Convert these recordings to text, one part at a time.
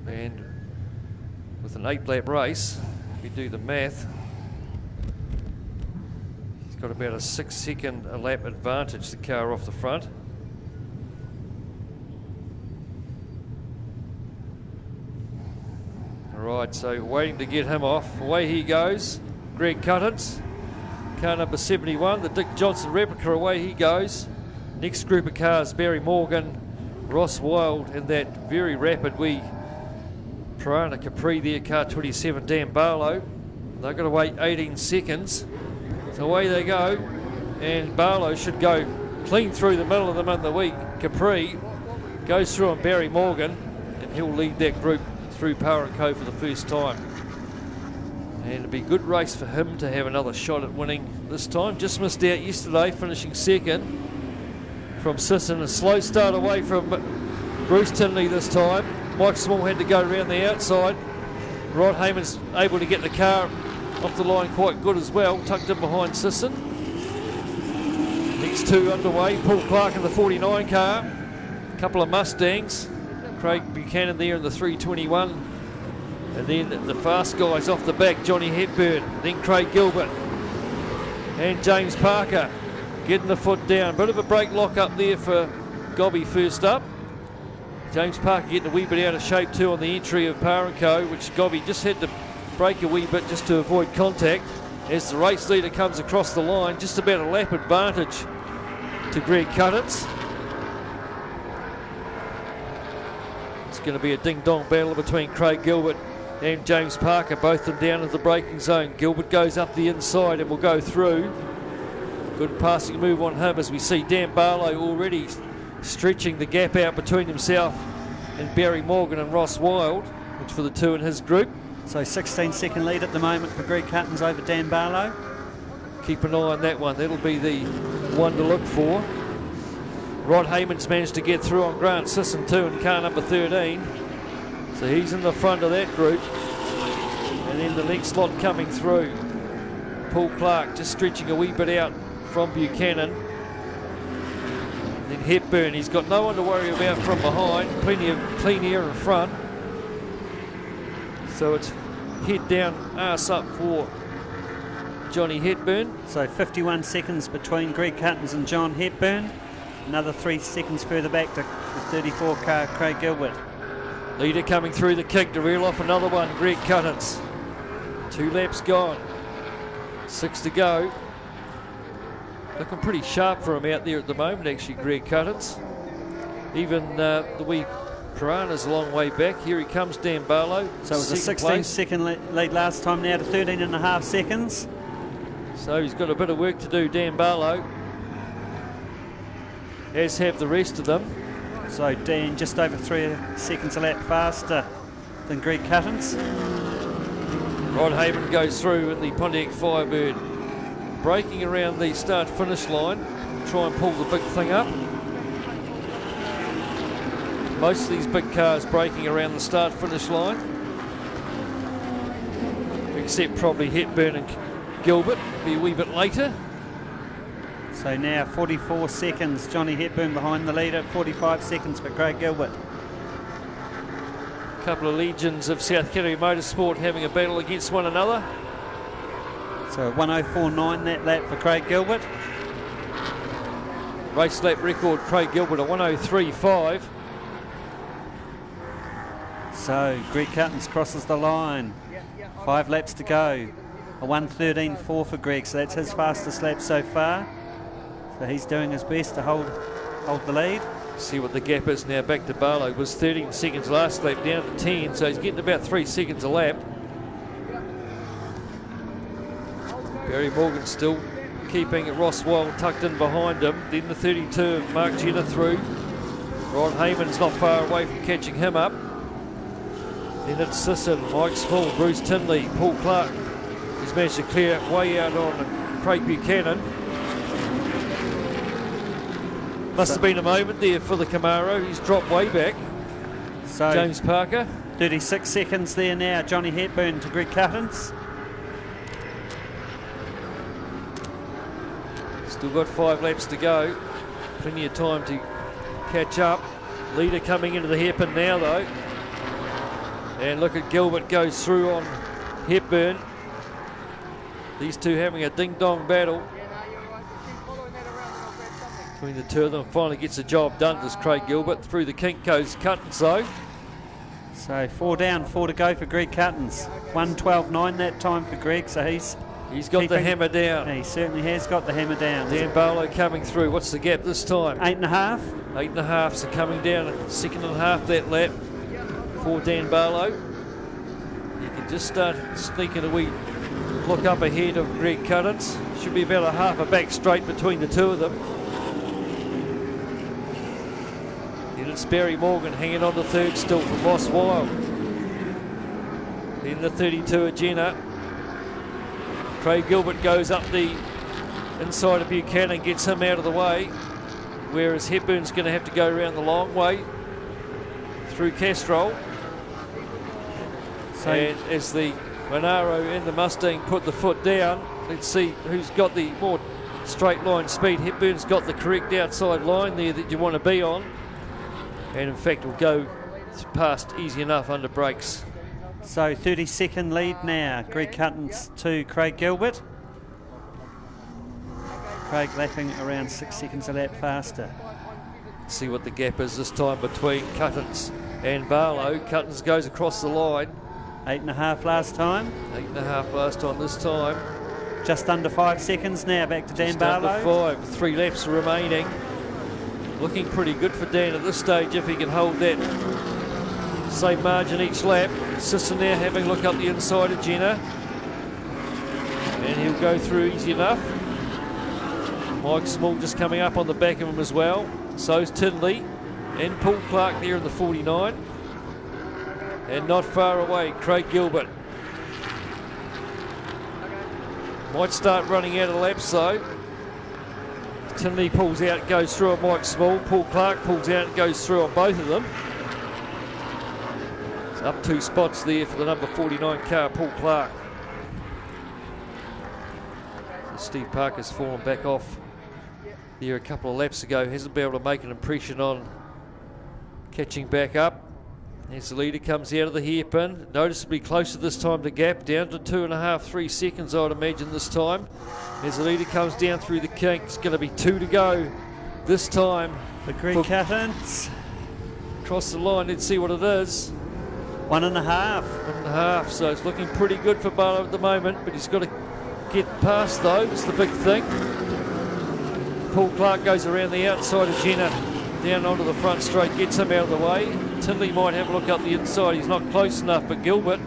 And with an 8-lap race, if we do the math, he's got about a 6-second a lap advantage, the car off the front. Right, so waiting to get him off. Away he goes. Greg Cuttance, car number 71, the Dick Johnson replica. Away he goes. Next group of cars, Barry Morgan, Ross Wild, and that very rapid wee Piranha Capri there, car 27, Dan Barlow. They've got to wait 18 seconds. So away they go, and Barlow should go clean through the middle of them in the week. Capri goes through on Barry Morgan, and he'll lead that group through Power & Co for the first time. And it'll be a good race for him to have another shot at winning this time. Just missed out yesterday, finishing second from Sisson. A slow start away from Bruce Tinley this time. Mike Small had to go around the outside. Rod Heyman's able to get the car off the line quite good as well, tucked in behind Sisson. Next two underway, Paul Clark in the 49 car. A couple of Mustangs. Craig Buchanan there in the 321, and then the fast guys off the back, Johnny Hepburn, then Craig Gilbert and James Parker getting the foot down. Bit of a brake lock up there for Gobby first up. James Parker getting a wee bit out of shape too on the entry of Power & Co, which Gobby just had to brake a wee bit just to avoid contact as the race leader comes across the line. Just about a lap advantage to Greg Cuttance. Going to be a ding-dong battle between Craig Gilbert and James Parker, both of them down in the braking zone. Gilbert goes up the inside and will go through. Good passing move on him as we see Dan Barlow already stretching the gap out between himself and Barry Morgan and Ross Wild, which for the two in his group. So 16-second lead at the moment for Greg Cuttance over Dan Barlow. Keep an eye on that one. That'll be the one to look for. Rod Heyman's managed to get through on Grant Sisson too in car number 13. So he's in the front of that group. And then the next lot coming through, Paul Clark just stretching a wee bit out from Buchanan. And then Hepburn, he's got no one to worry about from behind. Plenty of clean air in front. So it's head down, arse up for Johnny Hepburn. So 51 seconds between Greg Cuttance and John Hepburn. Another 3 seconds further back to the 34 car, Craig Gilbert. Leader coming through the kick to reel off another one, Greg Cuttance. 2 laps gone. 6 to go. Looking pretty sharp for him out there at the moment, actually, Greg Cuttance. Even the wee Piranha's a long way back. Here he comes, Dan Barlow. So it was a 16-second lead last time, now to 13.5 seconds. So he's got a bit of work to do, Dan Barlow, as have the rest of them. So Dan just over 3 seconds a lap faster than Greg Cuttance. Rod Heyman goes through in the Pontiac Firebird, braking around the start-finish line, try and pull the big thing up. Most of these big cars braking around the start-finish line, except probably Hepburn and Gilbert, be a wee bit later. So now 44 seconds, Johnny Hepburn behind the leader, 45 seconds for Craig Gilbert. A couple of legends of South Canterbury Motorsport having a battle against one another. So 104.9 that lap for Craig Gilbert. Race lap record, Craig Gilbert, a 103.5. So Greg Cuttance crosses the line. 5 laps to go. A 113.4 for Greg, so that's his fastest lap so far. So he's doing his best to hold the lead. See what the gap is now. Back to Barlow. It was 13 seconds last lap, down to 10, so he's getting about 3 seconds a lap. Barry Morgan still keeping Ross Wild tucked in behind him. Then the 32 of Mark Jenner through. Rod Heyman's not far away from catching him up. Then it's Sisson, Mike Small, Bruce Tinley, Paul Clark. He's managed to clear way out on Craig Buchanan. Must have been a moment there for the Timaru. He's dropped way back. So James Parker. 36 seconds there now. Johnny Hepburn to Greg Cuttance. Still got 5 laps to go. Plenty of time to catch up. Leader coming into the hairpin now though. And look at Gilbert goes through on Hepburn. These two having a ding-dong battle between the two of them. Finally gets the job done, does Craig Gilbert. Through the kink goes Cuttins though. So 4 down, 4 to go for Greg Cuttins. 1:12.9 that time for Greg, so he's got the hammer down. He certainly has got the hammer down. Dan Barlow coming through. What's the gap this time? 8.5. 8.5, so coming down a second and a half that lap for Dan Barlow. You can just start sneaking a wee look up ahead of Greg Cuttins. Should be about a half a back straight between the two of them. Then it's Barry Morgan hanging on the third still from Ross Wild. Then the 32 of Jenna. Craig Gilbert goes up the inside of Buchanan, gets him out of the way, whereas Hepburn's going to have to go around the long way through Castrol. So and as the Monaro and the Mustang put the foot down, let's see who's got the more straight line speed. Hepburn's got the correct outside line there that you want to be on, and in fact will go past easy enough under brakes. So 30-second lead now. Greg Cuttins to Craig Gilbert. Craig lapping around 6 seconds a lap faster. See what the gap is this time between Cuttins and Barlow. Cuttins goes across the line. 8.5 last time. 8.5 last time this time. Just under 5 seconds now, back to Dan Barlow. Under 5, 3 laps remaining. Looking pretty good for Dan at this stage if he can hold that same margin each lap. Sisson there having a look up the inside of Jenna. And he'll go through easy enough. Mike Small just coming up on the back of him as well. So's Tinley and Paul Clark there in the 49. And not far away, Craig Gilbert. Might start running out of laps though. Tinley pulls out, goes through on Mike Small. Paul Clark pulls out and goes through on both of them. It's up 2 spots there for the number 49 car, Paul Clark. So Steve Parker's fallen back off there a couple of laps ago. Hasn't been able to make an impression on catching back up. As the leader comes out of the hairpin, noticeably closer this time to gap, down to 2.5, 3 seconds I'd imagine this time. As the leader comes down through the kink, it's going to be 2 to go this time. For Greg Cuttins. Across the line, let's see what it is. 1.5. 1.5, so it's looking pretty good for Barlow at the moment, but he's got to get past though, it's the big thing. Paul Clark goes around the outside of Jenna, down onto the front straight, gets him out of the way. Tinley might have a look up the inside, he's not close enough, but Gilbert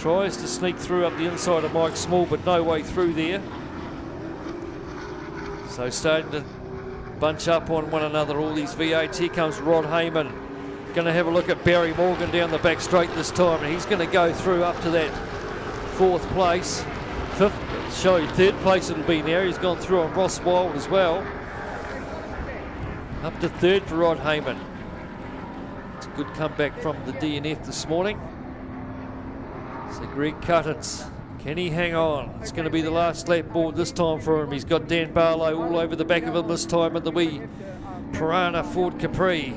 tries to sneak through up the inside of Mike Small, but no way through there. So starting to bunch up on one another, all these V8s. Here comes Rod Heyman, going to have a look at Barry Morgan down the back straight this time, and he's going to go through up to that 4th place. 3rd place it'll be now. He's gone through on Ross Wild as well. Up to 3rd for Rod Heyman. It's a good comeback from the DNF this morning. So Greg Cuttins, can he hang on? It's going to be the last lap board this time for him. He's got Dan Barlow all over the back of him this time in the wee Piranha Ford Capri.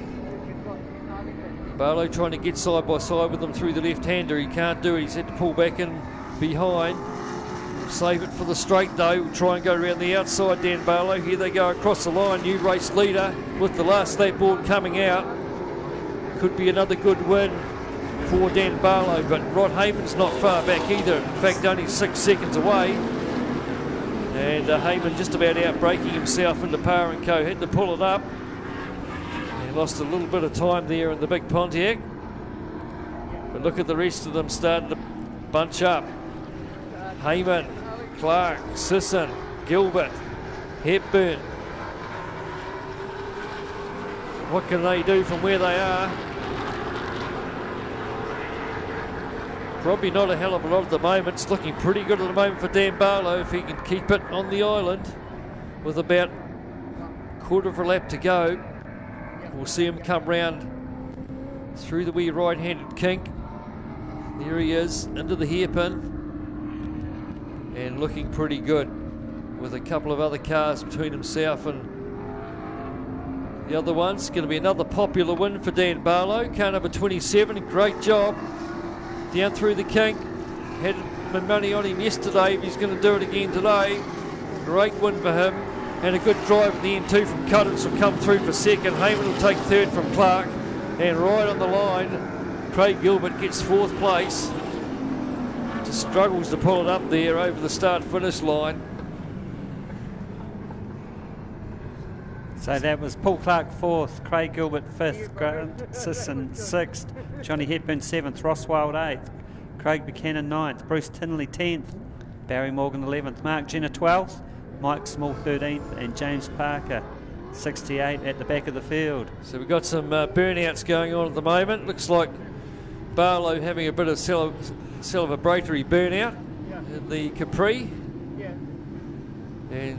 Barlow trying to get side by side with him through the left-hander. He can't do it. He's had to pull back in behind. Save it for the straight though. We'll try and go around the outside, Dan Barlow. Here they go across the line. New race leader with the last lap board coming out. Could be another good win for Dan Barlow, but Rod Heyman's not far back either. In fact, only 6 seconds away. And Heyman just about out braking himself into Power & Co. Had to pull it up. He lost a little bit of time there in the big Pontiac. But look at the rest of them starting to bunch up. Heyman, Clark, Sisson, Gilbert, Hepburn. What can they do from where they are? Probably not a hell of a lot at the moment. It's looking pretty good at the moment for Dan Barlow if he can keep it on the island with about a quarter of a lap to go. We'll see him come round through the wee right-handed kink. There he is, into the hairpin. And looking pretty good with a couple of other cars between himself and The other one's going to be another popular win for Dan Barlow. Car number 27, great job. Down through the kink. Had my money on him yesterday, but he's going to do it again today. Great win for him. And a good drive at the end too from Cuttance will come through for second. Heyman will take third from Clark. And right on the line, Craig Gilbert gets fourth place. Just struggles to pull it up there over the start-finish line. So that was Paul Clark fourth, Craig Gilbert fifth, Grant Sisson sixth, Johnny Hepburn seventh, Ross Wild eighth, Craig Buchanan ninth, Bruce Tinley 10th, Barry Morgan 11th, Mark Jenner 12th, Mike Small 13th, and James Parker 68 at the back of the field. So we've got some burnouts going on at the moment. Looks like Barlow having a bit of celebratory burnout in the Capri. And